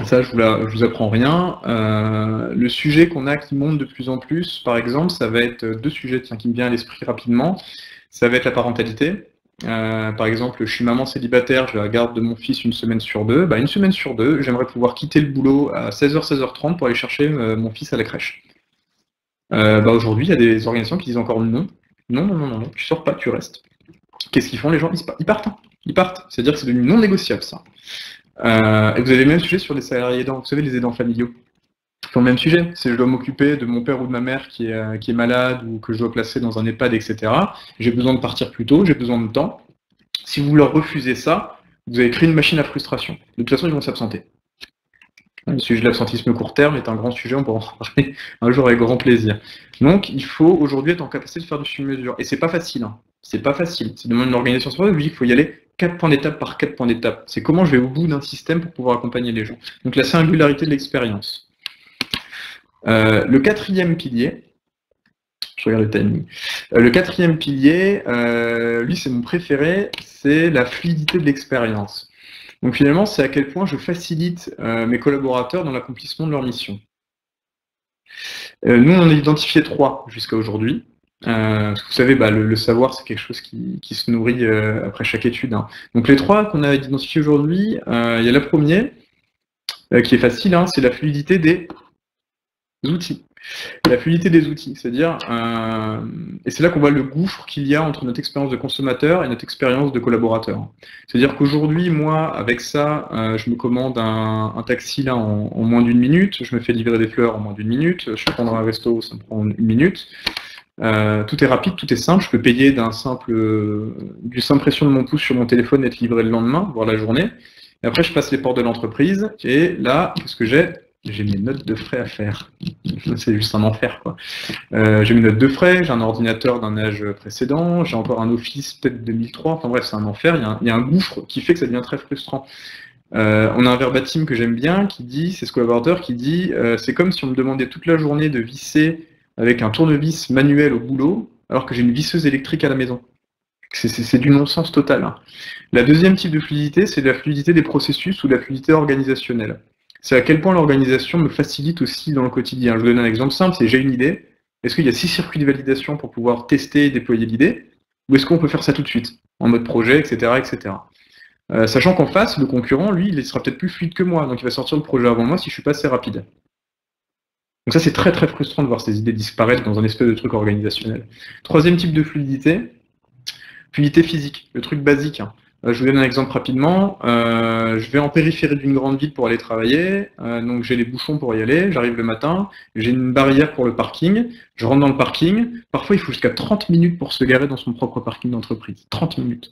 Ça, je vous apprends rien. Le sujet qu'on a qui monte de plus en plus, par exemple, ça va être deux sujets qui me viennent à l'esprit rapidement. Ça va être la parentalité. Par exemple, je suis maman célibataire, je la garde de mon fils une semaine sur deux. Une semaine sur deux, j'aimerais pouvoir quitter le boulot à 16h, 16h30 pour aller chercher mon fils à la crèche. Aujourd'hui, il y a des organisations qui disent encore non. Non, tu sors pas, tu restes. Qu'est-ce qu'ils font les gens? Ils partent. Ils partent. C'est-à-dire que c'est devenu non négociable, ça. Et vous avez le même sujet sur les salariés aidants. Vous savez, les aidants familiaux. Ils font le même sujet. Si je dois m'occuper de mon père ou de ma mère qui est malade ou que je dois placer dans un EHPAD, etc., j'ai besoin de partir plus tôt, j'ai besoin de temps. Si vous leur refusez ça, vous avez créé une machine à frustration. De toute façon, ils vont s'absenter. Le sujet de l'absentisme court terme est un grand sujet, on pourra en parler un jour avec grand plaisir. Donc, il faut aujourd'hui être en capacité de faire du sur-mesure. Et c'est pas facile. C'est pas facile. C'est demande une organisation sur il faut y aller 4 points d'étape par 4 points d'étape. C'est comment je vais au bout d'un système pour pouvoir accompagner les gens. Donc, la singularité de l'expérience. Le quatrième pilier, je regarde le timing. Le quatrième pilier, lui, c'est mon préféré, c'est la fluidité de l'expérience. Donc finalement, c'est à quel point je facilite mes collaborateurs dans l'accomplissement de leur mission. Nous, on en a identifié 3 jusqu'à aujourd'hui. Parce que vous savez, le savoir, c'est quelque chose qui se nourrit après chaque étude. Donc les 3 qu'on a identifiés aujourd'hui, il y a la première, qui est facile, c'est la fluidité des outils. La fluidité des outils, c'est-à-dire, et c'est là qu'on voit le gouffre qu'il y a entre notre expérience de consommateur et notre expérience de collaborateur. C'est-à-dire qu'aujourd'hui, moi, avec ça, je me commande un taxi là en moins d'1 minute, je me fais livrer des fleurs en moins d'1 minute, je peux prendre un resto, ça me prend 1 minute. Tout est rapide, tout est simple, je peux payer d'une simple pression de mon pouce sur mon téléphone et être livré le lendemain, voire la journée. Et après, je passe les portes de l'entreprise, et là, qu'est-ce que j'ai? J'ai mes notes de frais à faire. C'est juste un enfer, quoi. J'ai mes notes de frais, j'ai un ordinateur d'un âge précédent, j'ai encore un Office peut-être 2003, enfin bref, c'est un enfer. Il y a un gouffre qui fait que ça devient très frustrant. On a un verbatim que j'aime bien qui dit, c'est ce collaborateur qui dit, c'est comme si on me demandait toute la journée de visser avec un tournevis manuel au boulot, alors que j'ai une visseuse électrique à la maison. C'est du non-sens total. La deuxième type de fluidité, c'est la fluidité des processus ou la fluidité organisationnelle. C'est à quel point l'organisation me facilite aussi dans le quotidien. Je vous donne un exemple simple, c'est j'ai une idée. Est-ce qu'il y a 6 circuits de validation pour pouvoir tester et déployer l'idée? Ou est-ce qu'on peut faire ça tout de suite, en mode projet, etc. etc. Sachant qu'en face, le concurrent, lui, il sera peut-être plus fluide que moi, donc il va sortir le projet avant moi si je suis pas assez rapide. Donc ça, c'est très très frustrant de voir ces idées disparaître dans un espèce de truc organisationnel. Troisième type de fluidité physique, le truc basique. Je vous donne un exemple rapidement. Je vais en périphérie d'une grande ville pour aller travailler. Donc j'ai les bouchons pour y aller. J'arrive le matin. J'ai une barrière pour le parking. Je rentre dans le parking. Parfois, il faut jusqu'à 30 minutes pour se garer dans son propre parking d'entreprise. 30 minutes.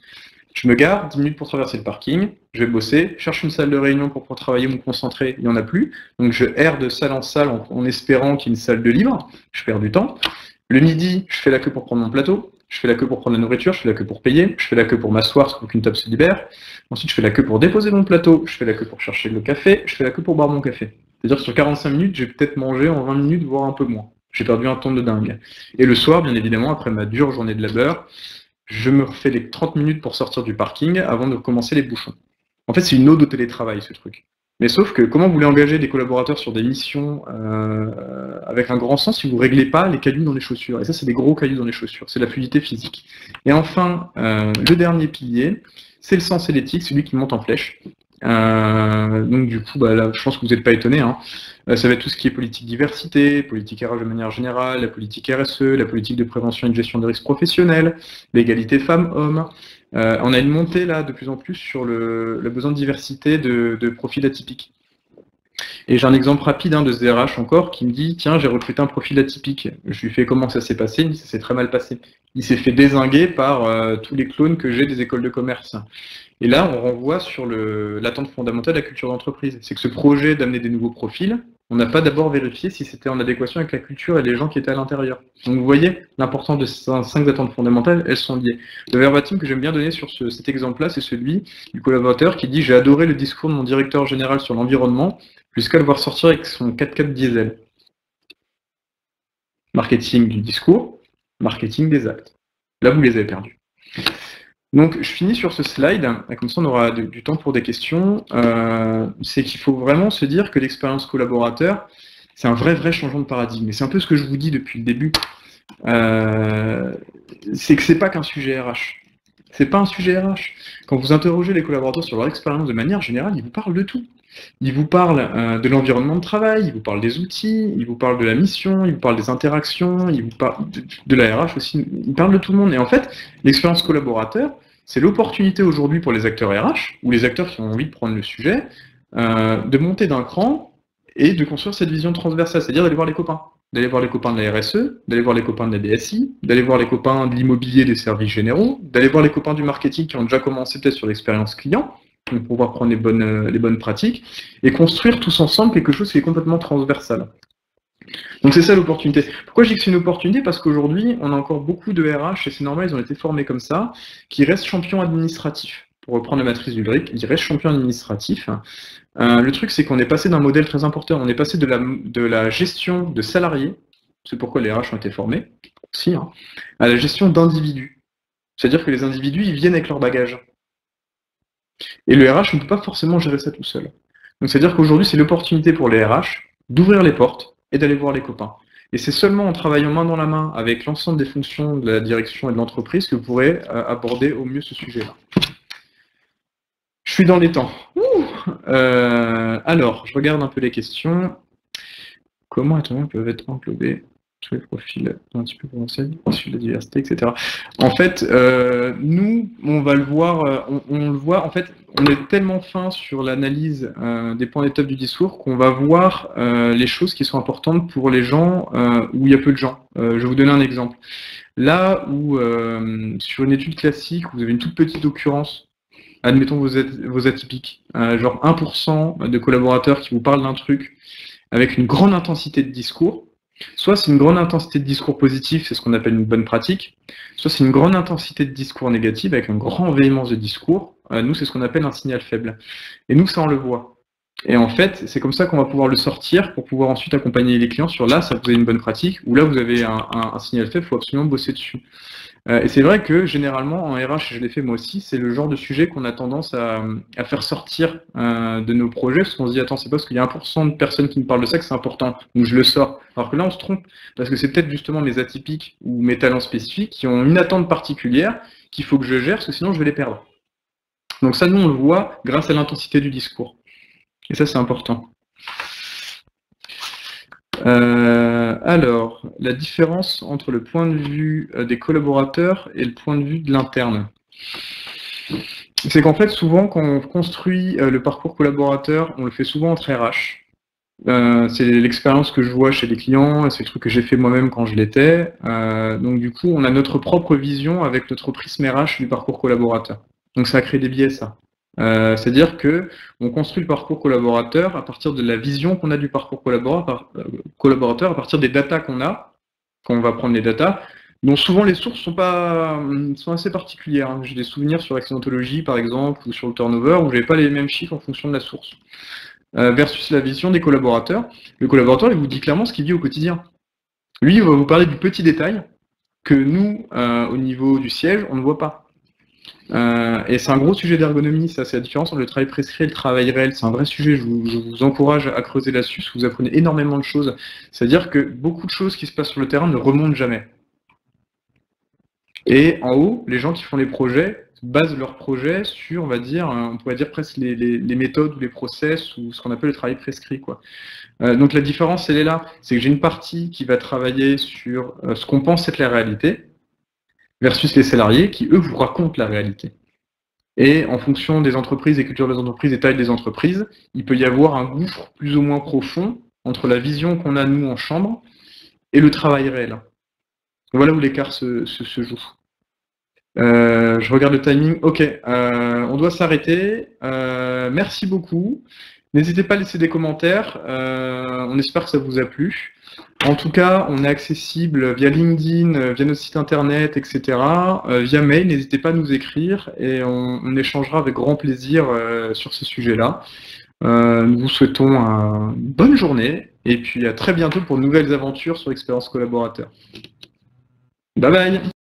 Je me gare, 10 minutes pour traverser le parking. Je vais bosser. Je cherche une salle de réunion pour pouvoir travailler, me concentrer. Il n'y en a plus. Donc je erre de salle en salle en espérant qu'il y ait une salle de libre. Je perds du temps. Le midi, je fais la queue pour prendre mon plateau. Je fais la queue pour prendre la nourriture, je fais la queue pour payer, je fais la queue pour m'asseoir parce qu'aucune table se libère. Ensuite, je fais la queue pour déposer mon plateau, je fais la queue pour chercher le café, je fais la queue pour boire mon café. C'est-à-dire que sur 45 minutes, j'ai peut-être mangé en 20 minutes, voire un peu moins. J'ai perdu un temps de dingue. Et le soir, bien évidemment, après ma dure journée de labeur, je me refais les 30 minutes pour sortir du parking avant de commencer les bouchons. En fait, c'est une ode au télétravail, ce truc. Mais sauf que comment vous voulez engager des collaborateurs sur des missions avec un grand sens si vous ne réglez pas les cailloux dans les chaussures? Et ça, c'est des gros cailloux dans les chaussures, c'est la fluidité physique. Et enfin, le dernier pilier, c'est le sens et l'éthique, celui qui monte en flèche. Donc du coup, là, je pense que vous n'êtes pas étonnés. Hein. Ça va être tout ce qui est politique diversité, politique RH de manière générale, la politique RSE, la politique de prévention et de gestion des risques professionnels, l'égalité femmes-hommes. On a une montée là de plus en plus sur le besoin de diversité de profils atypiques. Et j'ai un exemple rapide de ce DRH encore qui me dit « Tiens, j'ai recruté un profil atypique. » Je lui fais « Comment ça s'est passé ?» Il me dit « Ça s'est très mal passé. » Il s'est fait dézinguer par tous les clones que j'ai des écoles de commerce. Et là, on renvoie sur l'attente fondamentale de la culture d'entreprise. C'est que ce projet d'amener des nouveaux profils, on n'a pas d'abord vérifié si c'était en adéquation avec la culture et les gens qui étaient à l'intérieur. Donc vous voyez, l'importance de ces 5 attentes fondamentales, elles sont liées. Le verbatim que j'aime bien donner sur cet exemple-là, c'est celui du collaborateur qui dit « J'ai adoré le discours de mon directeur général sur l'environnement, jusqu'à le voir sortir avec son 4x4 diesel. » Marketing du discours, marketing des actes. Là, vous les avez perdus. Donc, je finis sur ce slide, comme ça on aura du temps pour des questions. C'est qu'il faut vraiment se dire que l'expérience collaborateur, c'est un vrai changement de paradigme. Et c'est un peu ce que je vous dis depuis le début. C'est que c'est pas qu'un sujet RH. C'est pas un sujet RH. Quand vous interrogez les collaborateurs sur leur expérience de manière générale, ils vous parlent de tout. Ils vous parlent de l'environnement de travail, ils vous parlent des outils, ils vous parlent de la mission, ils vous parlent des interactions, ils vous parlent de la RH aussi, ils parlent de tout le monde. Et en fait, l'expérience collaborateur, c'est l'opportunité aujourd'hui pour les acteurs RH, ou les acteurs qui ont envie de prendre le sujet, de monter d'un cran et de construire cette vision transversale, c'est-à-dire d'aller voir les copains. D'aller voir les copains de la RSE, d'aller voir les copains de la DSI, d'aller voir les copains de l'immobilier des services généraux, d'aller voir les copains du marketing qui ont déjà commencé peut-être sur l'expérience client, pour pouvoir prendre les bonnes pratiques, et construire tous ensemble quelque chose qui est complètement transversal. Donc c'est ça l'opportunité. Pourquoi je dis que c'est une opportunité? Parce qu'aujourd'hui, on a encore beaucoup de RH, et c'est normal, ils ont été formés comme ça, qui restent champions administratifs. Pour reprendre la matrice du GRIC, ils restent champions administratifs. Le truc, c'est qu'on est passé d'un modèle très important, on est passé de la gestion de salariés, c'est pourquoi les RH ont été formés, aussi, à la gestion d'individus. C'est-à-dire que les individus, ils viennent avec leur bagage. Et le RH ne peut pas forcément gérer ça tout seul. Donc c'est-à-dire qu'aujourd'hui, c'est l'opportunité pour les RH d'ouvrir les portes et d'aller voir les copains. Et c'est seulement en travaillant main dans la main avec l'ensemble des fonctions de la direction et de l'entreprise que vous pourrez aborder au mieux ce sujet-là. Je suis dans les temps. Alors, je regarde un peu les questions. Comment peuvent être englobés tous les profils un petit peu potentiels, issus de la diversité, etc. En fait, nous, on va le voir, on le voit, en fait, on est tellement fin sur l'analyse des points d'étape du discours qu'on va voir les choses qui sont importantes pour les gens où il y a peu de gens. Je vais vous donner un exemple. Là où, sur une étude classique, vous avez une toute petite occurrence, admettons vos atypiques, genre 1% de collaborateurs qui vous parlent d'un truc avec une grande intensité de discours, soit c'est une grande intensité de discours positif, c'est ce qu'on appelle une bonne pratique, soit c'est une grande intensité de discours négatif avec une grande véhémence de discours, nous c'est ce qu'on appelle un signal faible. Et nous ça on le voit. Et en fait, c'est comme ça qu'on va pouvoir le sortir pour pouvoir ensuite accompagner les clients sur là, ça vous avez une bonne pratique, ou là vous avez un signal faible, il faut absolument bosser dessus. Et c'est vrai que généralement en RH, je l'ai fait moi aussi, c'est le genre de sujet qu'on a tendance à faire sortir de nos projets, parce qu'on se dit attends, c'est pas parce qu'il y a 1% de personnes qui me parlent de ça que c'est important, donc je le sors. Alors que là on se trompe, parce que c'est peut-être justement mes atypiques ou mes talents spécifiques qui ont une attente particulière qu'il faut que je gère, parce que sinon je vais les perdre. Donc ça, nous on le voit grâce à l'intensité du discours. Et ça c'est important. Alors, la différence entre le point de vue des collaborateurs et le point de vue de l'interne. C'est qu'en fait, souvent, quand on construit le parcours collaborateur, on le fait souvent entre RH. C'est l'expérience que je vois chez les clients, c'est le truc que j'ai fait moi-même quand je l'étais. Donc du coup, on a notre propre vision avec notre prisme RH du parcours collaborateur. Donc ça crée des biais, ça. C'est-à-dire que on construit le parcours collaborateur à partir de la vision qu'on a du parcours collaborateur, à partir des datas qu'on a, quand on va prendre les datas, dont souvent les sources sont assez particulières. J'ai des souvenirs sur l'accidentologie, par exemple, ou sur le turnover, où j'avais pas les mêmes chiffres en fonction de la source. Versus la vision des collaborateurs. Le collaborateur, il vous dit clairement ce qu'il vit au quotidien. Lui, il va vous parler du petit détail, que nous, au niveau du siège, on ne voit pas. Et c'est un gros sujet d'ergonomie, ça, c'est la différence entre le travail prescrit et le travail réel. C'est un vrai sujet, je vous encourage à creuser là-dessus, parce que vous apprenez énormément de choses. C'est-à-dire que beaucoup de choses qui se passent sur le terrain ne remontent jamais. Et en haut, les gens qui font les projets basent leurs projets sur, on va dire, on pourrait dire presque les méthodes ou les process ou ce qu'on appelle le travail prescrit, quoi. Donc la différence, elle est là. C'est que j'ai une partie qui va travailler sur ce qu'on pense être la réalité, versus les salariés qui, eux, vous racontent la réalité. Et en fonction des entreprises, des cultures des entreprises, des tailles des entreprises, il peut y avoir un gouffre plus ou moins profond entre la vision qu'on a, nous, en chambre, et le travail réel. Voilà où l'écart se joue. Je regarde le timing. Ok, on doit s'arrêter. Merci beaucoup. N'hésitez pas à laisser des commentaires. On espère que ça vous a plu. En tout cas, on est accessible via LinkedIn, via notre site internet, etc. Via mail, n'hésitez pas à nous écrire et on échangera avec grand plaisir sur ce sujet-là. Nous vous souhaitons une bonne journée et puis à très bientôt pour de nouvelles aventures sur l'expérience collaborateur. Bye bye!